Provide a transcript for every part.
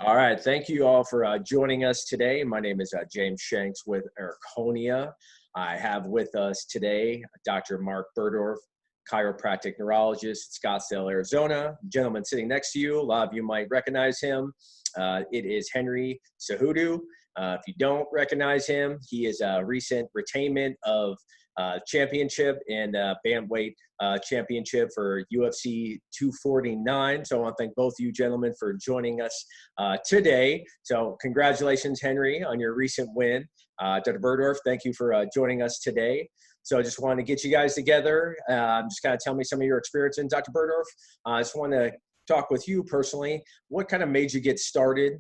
All right. Thank you all for joining us today. My name is James Shanks with Erchonia. I have with us today Dr. Mark Berdorf, chiropractic neurologist at Scottsdale, Arizona. The gentleman sitting next to you, a lot of you might recognize him. It is Henry Cejudo. If you don't recognize him, he is a recent retainment of championship and bandweight championship for UFC 249. So I want to thank both of you gentlemen for joining us today. So congratulations, Henry, on your recent win. Dr. Berdorf, thank you for joining us today. So I just wanted to get you guys together. Just kind of tell me some of your experience. And Dr. Berdorf, I just want to talk with you personally. What kind of made you get started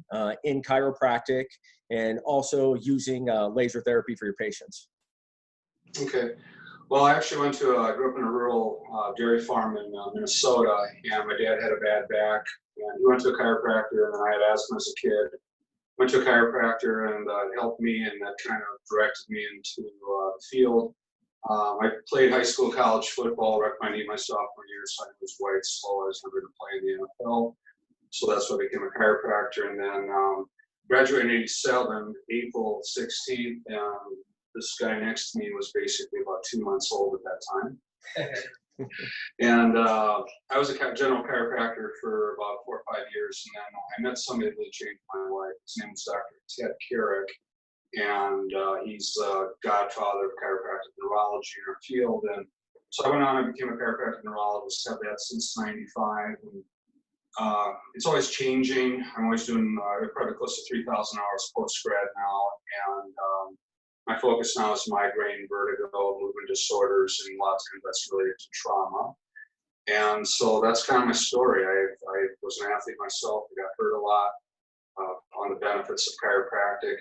in chiropractic and also using laser therapy for your patients? Okay. Well, I actually I grew up in a rural dairy farm in Minnesota, and my dad had a bad back, and he went to a chiropractor, and then I had asthma as a kid. Went to a chiropractor, and it helped me, and that kind of directed me into the field. I played high school, college football, wrecked my knee my sophomore year, so I was white, slow. I was never going to play in the NFL, so that's why I became a chiropractor, and then graduated in '87, April 16th, and this guy next to me was basically about 2 months old at that time. And I was a general chiropractor for about 4 or 5 years, and then I met somebody that really changed my life. His name was Dr. Ted Carrick, and he's the godfather of chiropractic neurology in our field. And so I went on and became a chiropractic neurologist, have that since '95. And it's always changing. I'm always doing probably close to 3,000 hours post-grad now, and my focus now is migraine, vertigo, movement disorders, and lots of that's related to trauma. And so that's kind of my story. I was an athlete myself. I got hurt a lot on the benefits of chiropractic.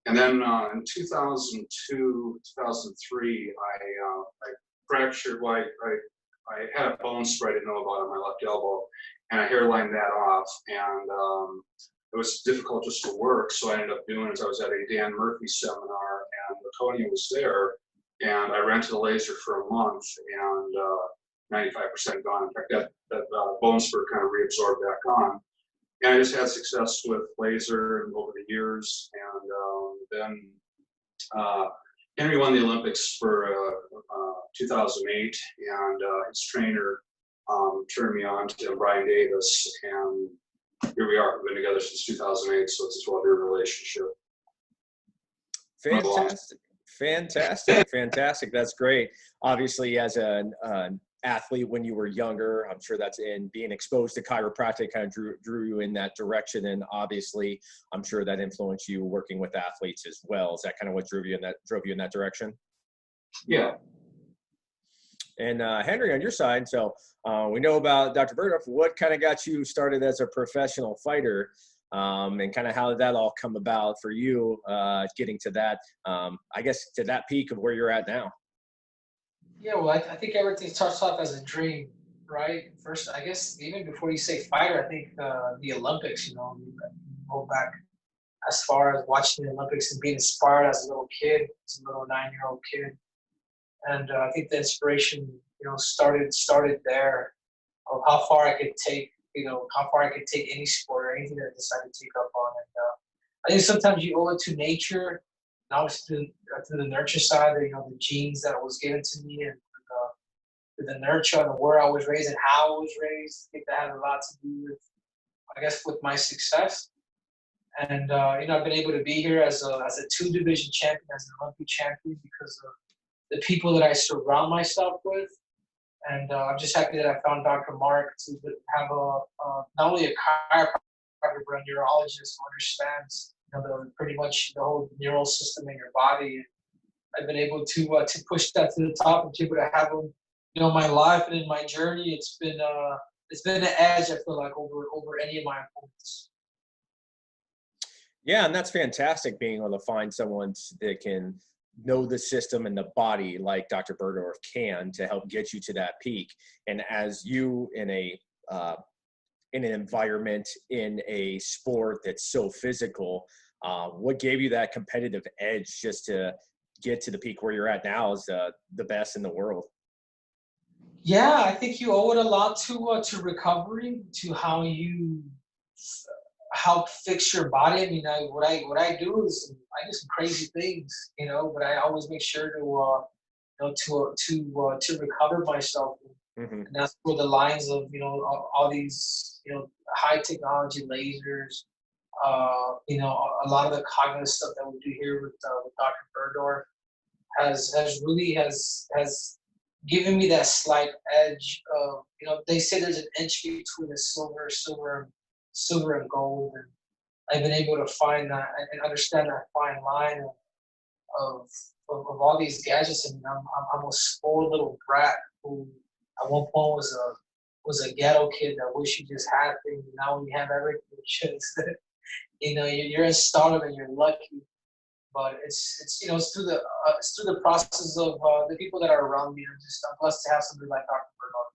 And then in 2002, 2003, I fractured. I had a bone spur I didn't know about on my left elbow, and I hairlined that off. And it was difficult just to work. So I ended up doing is I was at a Dan Murphy seminar, and Erchonia was there, and I rented a laser for a month, and 95% gone. In fact, that bone spur kind of reabsorbed back on. And I just had success with laser and over the years. And then Henry won the Olympics for 2008, and his trainer turned me on to Brian Davis, and here we are. We've been together since 2008, so it's a 12-year relationship. Fantastic. That's great. Obviously, as an athlete when you were younger, I'm sure that's in being exposed to chiropractic kind of drew you in that direction, and obviously, I'm sure that influenced you working with athletes as well. Is that kind of what drove you in that direction? Yeah. And Henry, on your side, so we know about Dr. Berdorf. What kind of got you started as a professional fighter, and kind of how did that all come about for you, getting to that, I guess, to that peak of where you're at now? Yeah, well, I think everything starts off as a dream, right? First, I guess, even before you say fighter, I think the Olympics, you go back as far as watching the Olympics and being inspired as a little kid, as a little 9-year-old kid. And I think the inspiration, started there of how far I could take, any sport or anything that I decided to take up on. And I think sometimes you owe it to nature, and obviously to the nurture side, the genes that was given to me, and the nurture and where I was raised and how I was raised. I think that had a lot to do with, I guess, with my success. And I've been able to be here as a 2-division champion, as an Olympic champion, because of the people that I surround myself with. And I'm just happy that I found Dr. Mark to have not only a chiropractor, but a neurologist who understands pretty much the whole neural system in your body. And I've been able to push that to the top and be able to have him, my life and in my journey. It's been an edge, I feel like, over any of my opponents. Yeah, and that's fantastic, being able to find someone that can know the system and the body like Dr. Berdorf can to help get you to that peak. And as you in an environment, in a sport that's so physical, what gave you that competitive edge just to get to the peak where you're at now as the best in the world? Yeah, I think you owe it a lot to recovery, to how you help fix your body. I mean, what I do is I do some crazy things, you know, but I always make sure to to recover myself. Hmm. And that's where the lines of, you know, all these, you know, high technology lasers, you know, a lot of the cognitive stuff that we do here with Dr. Berdorf has really has given me that slight edge of, you know, they say there's an inch between the silver and gold, and I've been able to find that and understand that fine line of all these gadgets. And I'm a spoiled little brat who at one point was a ghetto kid that wish you just had things. Now when you have everything, you know, you're installed and you're lucky. But it's you know, it's through the process of the people that are around me. I'm blessed to have somebody like Dr. Bernard.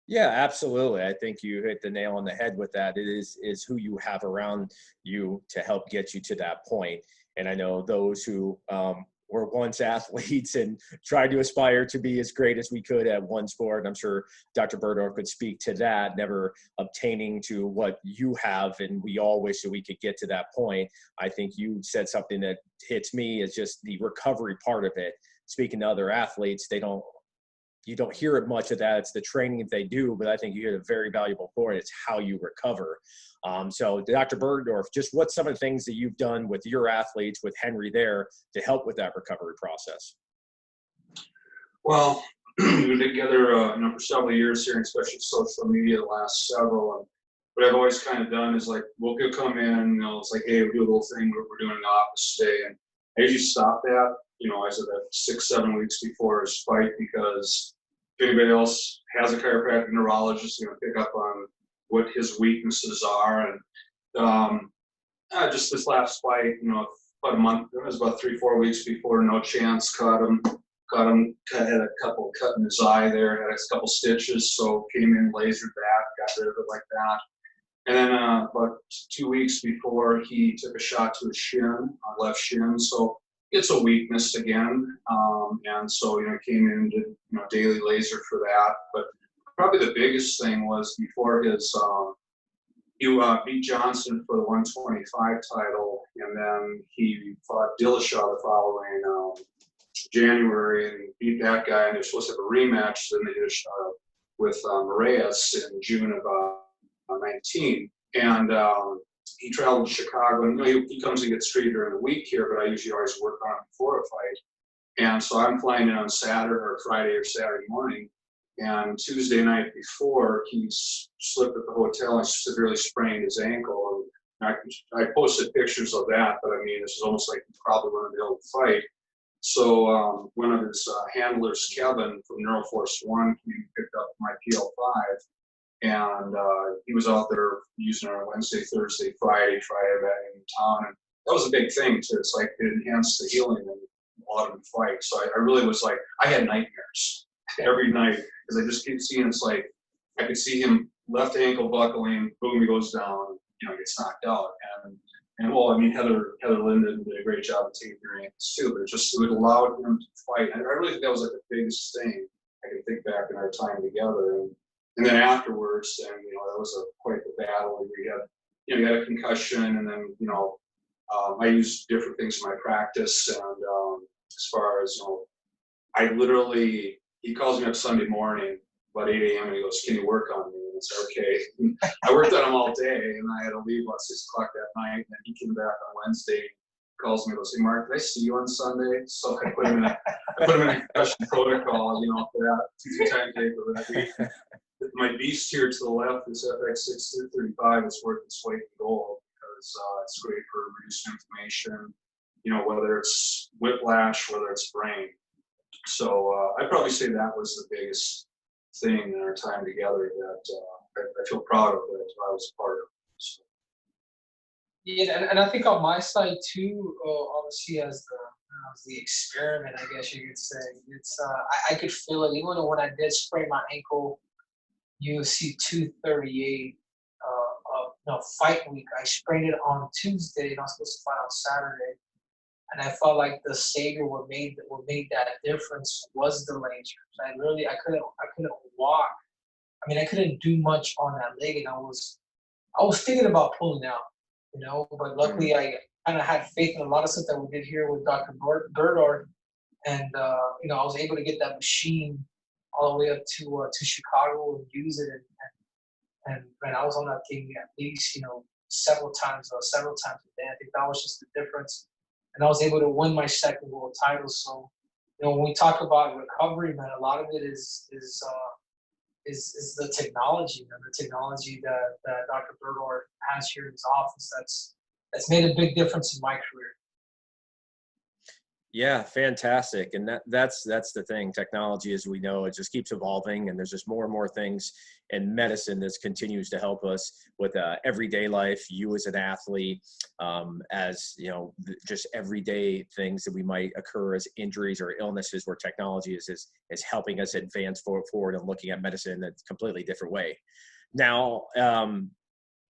Yeah, absolutely. I think you hit the nail on the head with that. It is who you have around you to help get you to that point. And I know those who were once athletes and tried to aspire to be as great as we could at one sport. I'm sure Dr. Berdorf could speak to that, never obtaining to what you have, and we all wish that we could get to that point. I think you said something that hits me is just the recovery part of it. Speaking to other athletes, you don't hear it much of that. It's the training that they do, but I think you hear a very valuable point. It's how you recover. So Dr. Berdorf, just what's some of the things that you've done with your athletes, with Henry there, to help with that recovery process? Well, we've been together you know, for several years here, and especially social media the last several. And what I've always kind of done is like, we'll come in, you know, it's like, hey, we do a little thing we're doing in the office today. And I usually stop that, you know, as of that 6-7 weeks before his fight, because if anybody else has a chiropractic neurologist, you know, pick up on what his weaknesses are. And just this last fight, you know, about a month, it was about 3-4 weeks before, no chance, caught him, had a couple cut in his eye there, had a couple stitches, so came in, lasered that, got rid of it like that. And then about 2 weeks before, he took a shot to his shin, left shin, so it's a weakness again. And so, you know, came in and did, you know, daily laser for that. But probably the biggest thing was before his, he beat Johnson for the 125 title, and then he fought Dillashaw the following January and beat that guy, and they're supposed to have a rematch. Then they did a shot with Moraes in June of 19. And he traveled to Chicago, and you know, he comes and gets treated during the week here, but I usually always work on it before a fight. And so I'm flying in on Saturday or Friday or Saturday morning, and Tuesday night before, he slipped at the hotel and severely sprained his ankle. And I posted pictures of that, but I mean, this is almost like he probably wouldn't be able to fight. So one of his handlers, Kevin from Neuroforce One, he picked up my PL5, and he was out there using it on Wednesday, Thursday, Friday, in town, and that was a big thing too. It's like it enhanced the healing and a lot of the fight. So I really was like, I had nightmares every night because I just keep seeing, it's like I could see him left ankle buckling, boom, he goes down, you know, gets knocked out. And well, I mean, Heather Linden did a great job of taking your ankles too, but it would allow him to fight. And I really think that was like the biggest thing I can think back in our time together. And then afterwards, and you know, that was quite the battle. You had a concussion, and then you know, I used different things in my practice. And as far as, you know, he calls me up Sunday morning about 8 a.m. and he goes, "Can you work on me?" And I said, "Okay." And I worked on him all day, and I had to leave about 6 o'clock that night. And he came back on Wednesday, calls me, and goes, "Hey, Mark, did I see you on Sunday?" So I put him in a concussion protocol, you know, for that 2 timetable that week. My beast here to the left, this FX635, is worth its weight in gold because it's great for reducing inflammation, you know, whether it's whiplash, whether it's brain. So I'd probably say that was the biggest thing in our time together that I feel proud of that I was a part of. So. Yeah, and I think on my side too, obviously as the experiment, I guess you could say, it's I could feel it even when I did sprain my ankle. UFC 238 fight week. I sprained it on Tuesday, and I was supposed to fight on Saturday. And I felt like the savior what made that difference was the lasers. I couldn't walk. I mean, I couldn't do much on that leg, and I was I was thinking about pulling out, but luckily I kind of had faith in a lot of stuff that we did here with Dr. Berdorf, and I was able to get that machine all the way up to Chicago and use it, and I was on that thing at least several times a day. I think that was just the difference, and I was able to win my second world title. So when we talk about recovery, man, a lot of it is the technology, and the technology that Dr. Berdorf has here in his office that's made a big difference in my career. Yeah, fantastic. And that's the thing. Technology, as we know, it just keeps evolving, and there's just more and more things in medicine that continues to help us with everyday life. You as an athlete, as just everyday things that we might occur as injuries or illnesses, where technology is helping us advance forward and looking at medicine in a completely different way. Now,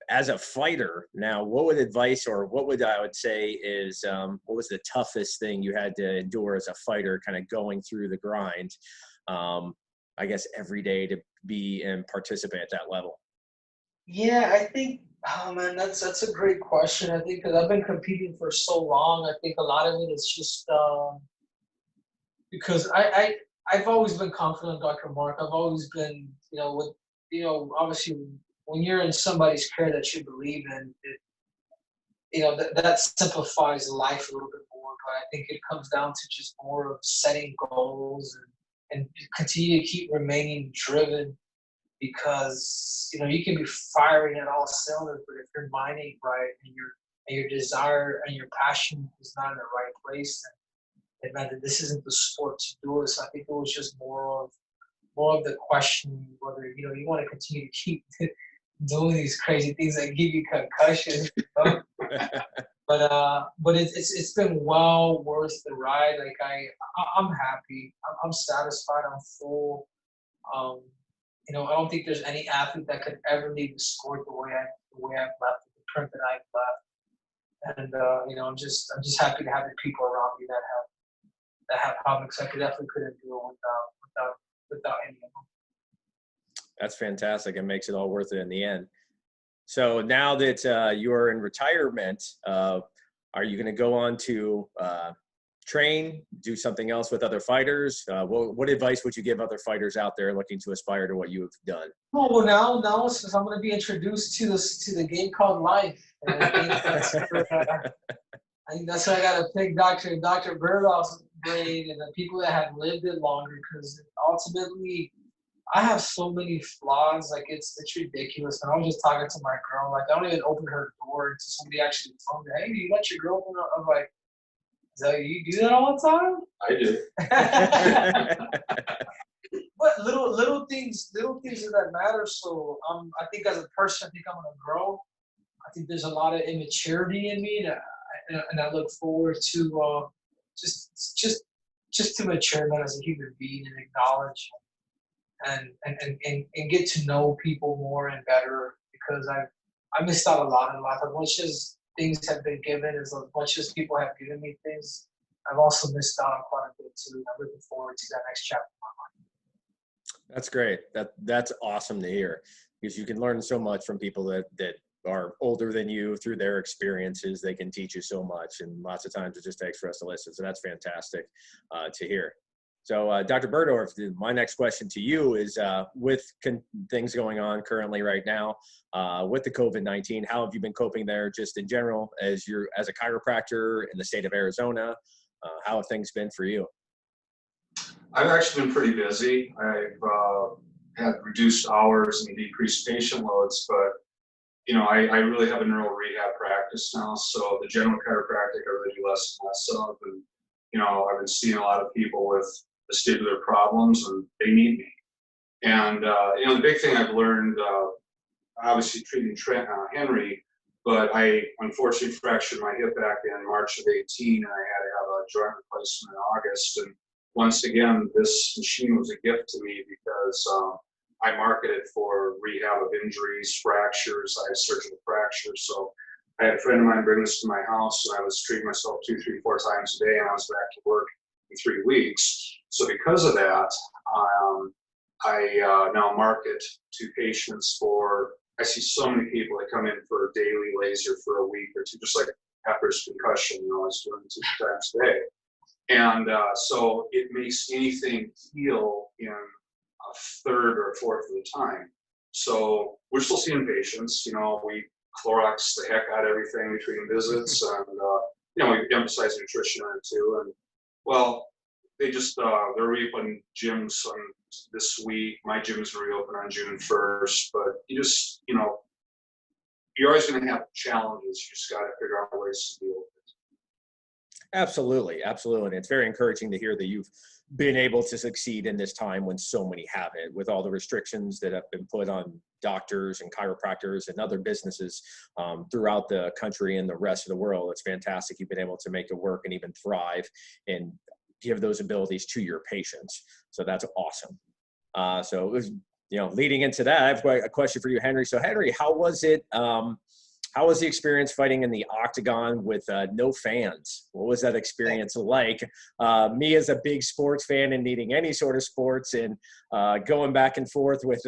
as a fighter, now, what would advice, or what would I would say is, what was the toughest thing you had to endure as a fighter, kind of going through the grind, I guess, every day to be and participate at that level? Yeah, I think, oh man, that's a great question. I think because I've been competing for so long, I think a lot of it is just because I've always been confident in Dr. Mark. I've always been, obviously when you're in somebody's care that you believe in, that simplifies life a little bit more. But I think it comes down to just more of setting goals and continue to keep remaining driven, because you can be firing at all cylinders, but if your mind ain't right and your desire and your passion is not in the right place, then it meant that this isn't the sport to do it. So I think it was just more of the question whether you want to continue to keep doing these crazy things that give you concussions. But it's been well worth the ride. Like I'm happy. I'm satisfied. I'm full. I don't think there's any athlete that could ever leave the sport the way I've left, the print that I've left. And I'm just happy to have the people around me that have problems. I definitely couldn't do it without any of them. That's fantastic. It makes it all worth it in the end. So now that you're in retirement, are you going to go on to train, do something else with other fighters? What advice would you give other fighters out there looking to aspire to what you have done? Oh, well, now since I'm going to be introduced to the game called life, and I think that's why I got to pick Dr. Berdorff's brain and the people that have lived it longer, because ultimately I have so many flaws. Like it's ridiculous. And I was just talking to my girl, like I don't even open her door until somebody actually told me, "Hey, do you let your girl open?" I'm like, "So you do that all the time?" I do. But little things that matter. So I think as a person, I think I'm gonna grow. I think there's a lot of immaturity in me, and I look forward to just to mature, man, as a human being, and acknowledge and get to know people more and better, because I missed out a lot in life. As much as things have been given, as much as people have given me things, I've also missed out on quite a bit too. And I'm looking forward to that next chapter of my life. That's great. That's awesome to hear, because you can learn so much from people that are older than you through their experiences. They can teach you so much, and lots of times it just takes for us to listen. So that's fantastic to hear. So Dr. Berdorf, my next question to you is, with things going on currently right now with the COVID-19, how have you been coping there just in general as a chiropractor in the state of Arizona? How have things been for you? I've actually been pretty busy. I've had reduced hours and decreased patient loads, but I really have a neural rehab practice now. So the general chiropractic I really do less and less of, and I've been seeing a lot of people with vestibular problems, and they need me. And the big thing I've learned, obviously treating Henry, but I unfortunately fractured my hip back in March of 18, and I had to have a joint replacement in August. And once again, this machine was a gift to me, because I marketed for rehab of injuries, fractures. I had surgical fractures. So I had a friend of mine bring this to my house, and I was treating myself 2, 3, 4 times a day, and I was back to work in 3 weeks. So because of that, I now market to patients for I see so many people that come in for a daily laser for a week or two, just like after his concussion, I was doing 2 times a day. And so it makes anything heal in a third or a fourth of the time. So we're still seeing patients, we Clorox the heck out of everything between visits, and we emphasize nutrition in it too. And well, they just they're reopening gyms this week. My gym is reopen on June 1st, but you're always going to have challenges. You just got to figure out ways to deal with it. Absolutely, absolutely. And it's very encouraging to hear that you've been able to succeed in this time when so many haven't, with all the restrictions that have been put on doctors and chiropractors and other businesses throughout the country and the rest of the world. It's fantastic you've been able to make it work and even thrive and give those abilities to your patients. So that's awesome. So it was, leading into that, I have a question for you, Henry. So Henry, how was it? How was the experience fighting in the octagon with no fans? What was that experience like? Me as a big sports fan and needing any sort of sports and going back and forth with,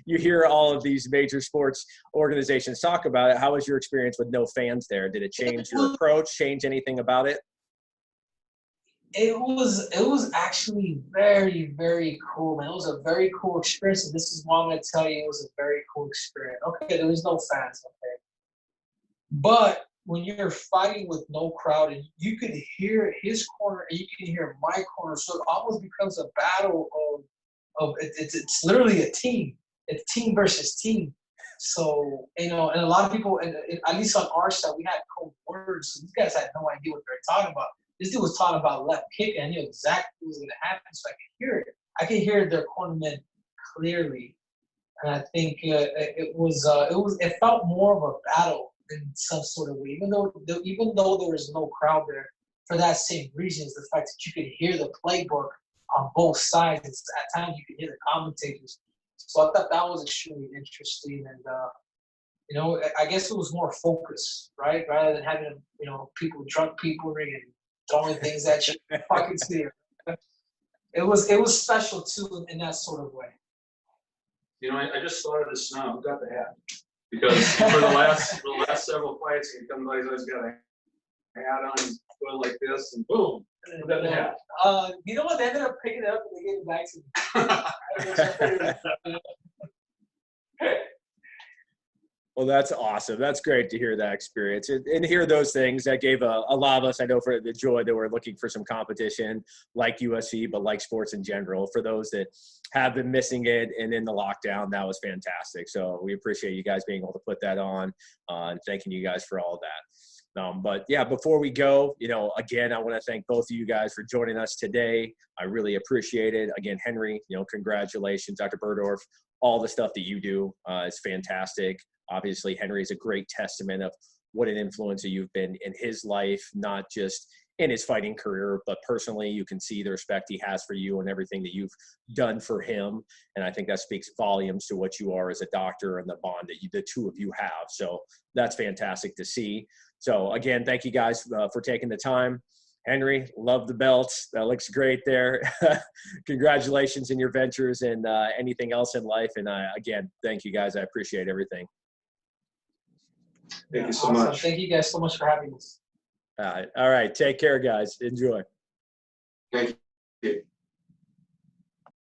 you hear all of these major sports organizations talk about it. How was your experience with no fans there? Did it change your approach, change anything about it? It was actually very, very cool, man. It was a very cool experience, and this is why I'm gonna tell you it was a very cool experience. Okay, there was no fans, okay. But when you're fighting with no crowd and you can hear his corner and you can hear my corner, so it almost becomes a battle of it's literally a team. It's team versus team. So, and a lot of people, and at least on our side, we had code words. So these guys had no idea what they were talking about. This dude was talking about left kick, and I knew exactly what was going to happen, so I could hear it. I could hear their cornermen clearly, and I think it felt more of a battle in some sort of way, even though there was no crowd there. For that same reason, is the fact that you could hear the playbook on both sides. At times, you could hear the commentators. So I thought that was extremely interesting, and I guess it was more focused, right, rather than having drunk people ringing. Throwing things at you, fucking see it. It was special too in that sort of way. I just thought of this now. Who got the hat? Because for the last several fights, somebody's always got a hat on, going like this, and boom, who got the hat? You know what? They ended up picking it up and they gave it back to me. Well, that's awesome. That's great to hear that experience and hear those things. That gave a lot of us, I know, for the joy that we're looking for some competition like UFC, but like sports in general. For those that have been missing it and in the lockdown, that was fantastic. So we appreciate you guys being able to put that on and thanking you guys for all of that. But yeah, before we go, again, I want to thank both of you guys for joining us today. I really appreciate it. Again, Henry, congratulations, Dr. Berdorf. All the stuff that you do is fantastic. Obviously, Henry is a great testament of what an influencer you've been in his life, not just in his fighting career, but personally. You can see the respect he has for you and everything that you've done for him. And I think that speaks volumes to what you are as a doctor and the bond that the two of you have. So that's fantastic to see. So again, thank you guys for taking the time. Henry, love the belt. That looks great there. Congratulations in your ventures and anything else in life. And again, thank you guys. I appreciate everything. Thank you so much. Thank you guys so much for having us. All right. Take care, guys. Enjoy. Thank you.